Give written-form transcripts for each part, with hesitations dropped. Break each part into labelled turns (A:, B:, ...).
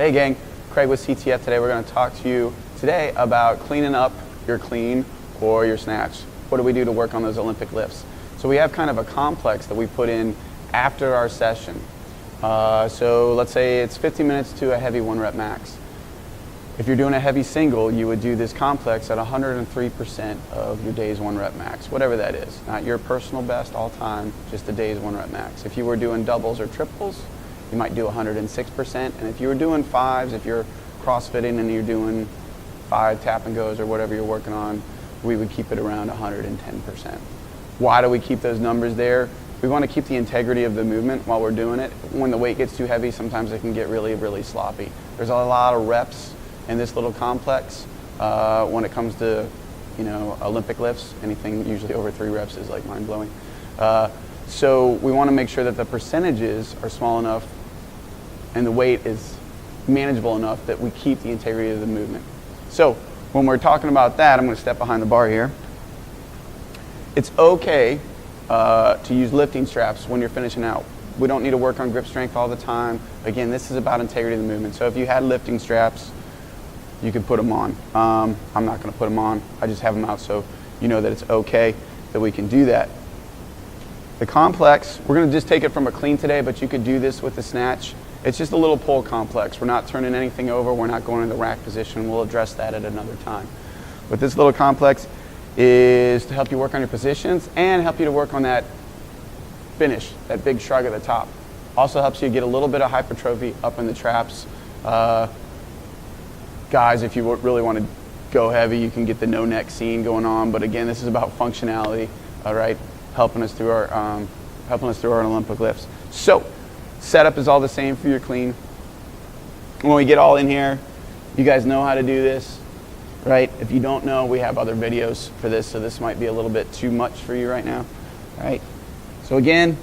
A: Hey gang, Craig with CTF. Today we're going to talk to you today about cleaning up your clean or your snatch. What do we do to work on those Olympic lifts? So we have kind of a complex that we put in after our session. So let's say it's 50 minutes to a heavy 1 rep max. If you're doing a heavy single, you would do this complex at 103% of your day's 1 rep max, whatever that is. Not your personal best all time, just the day's 1 rep max. If you were doing doubles or triples, you might do 106%. And if you were doing fives, if you're CrossFitting and you're doing 5 tap and goes or whatever you're working on, we would keep it around 110%. Why do we keep those numbers there? We want to keep the integrity of the movement while we're doing it. When the weight gets too heavy, sometimes it can get really, really sloppy. There's a lot of reps in this little complex when it comes to, Olympic lifts. Anything usually over 3 reps is like mind-blowing. So we want to make sure that the percentages are small enough and the weight is manageable enough that we keep the integrity of the movement. So when we're talking about that, I'm going to step behind the bar here. It's okay to use lifting straps when you're finishing out. We don't need to work on grip strength all the time. Again, this is about integrity of the movement. So if you had lifting straps, you could put them on. I'm not going to put them on. I just have them out so you know that it's okay that we can do that. The complex, we're going to just take it from a clean today, but you could do this with the snatch. It's just a little pull complex. We're not turning anything over. We're not going in the rack position. We'll address that at another time. But this little complex is to help you work on your positions and help you to work on that finish, that big shrug at the top. Also helps you get a little bit of hypertrophy up in the traps. Guys, if you really want to go heavy, you can get the no neck scene going on. But again, this is about functionality, all right, helping us through our Olympic lifts. So setup is all the same for your clean. When we get all in here, you guys know how to do this, right? If you don't know, we have other videos for this, so this might be a little bit too much for you right now, all right? So again,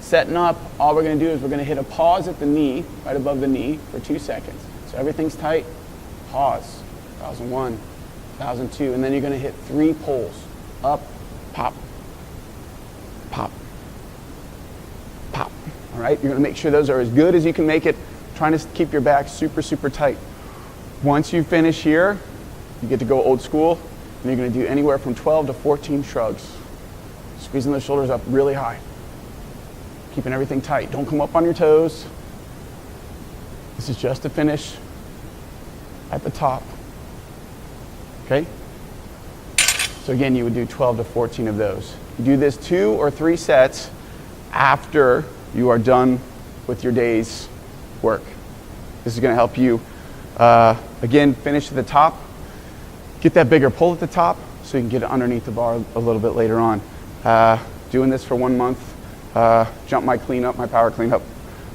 A: setting up, all we're going to do is we're going to hit a pause at the knee, right above the knee, for 2 seconds. So everything's tight, pause, 1001, 1002, and then you're going to hit 3 pulls, up, pop, pop, pop. All right, you're going to make sure those are as good as you can make it, trying to keep your back super, super tight. Once you finish here, you get to go old school, and you're going to do anywhere from 12 to 14 shrugs. Squeezing those shoulders up really high. Keeping everything tight. Don't come up on your toes. This is just to finish at the top. Okay? So again, you would do 12 to 14 of those. You do this 2 or 3 sets after you are done with your day's work. This is going to help you, again, finish at the top. Get that bigger pull at the top so you can get it underneath the bar a little bit later on. Doing this for 1 month, jumped my power clean up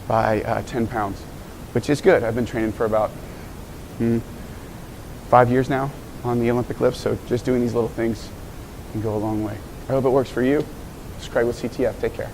A: by 10 pounds, which is good. I've been training for about 5 years now on the Olympic lifts, so just doing these little things can go a long way. I hope it works for you. This is Craig with CTF. Take care.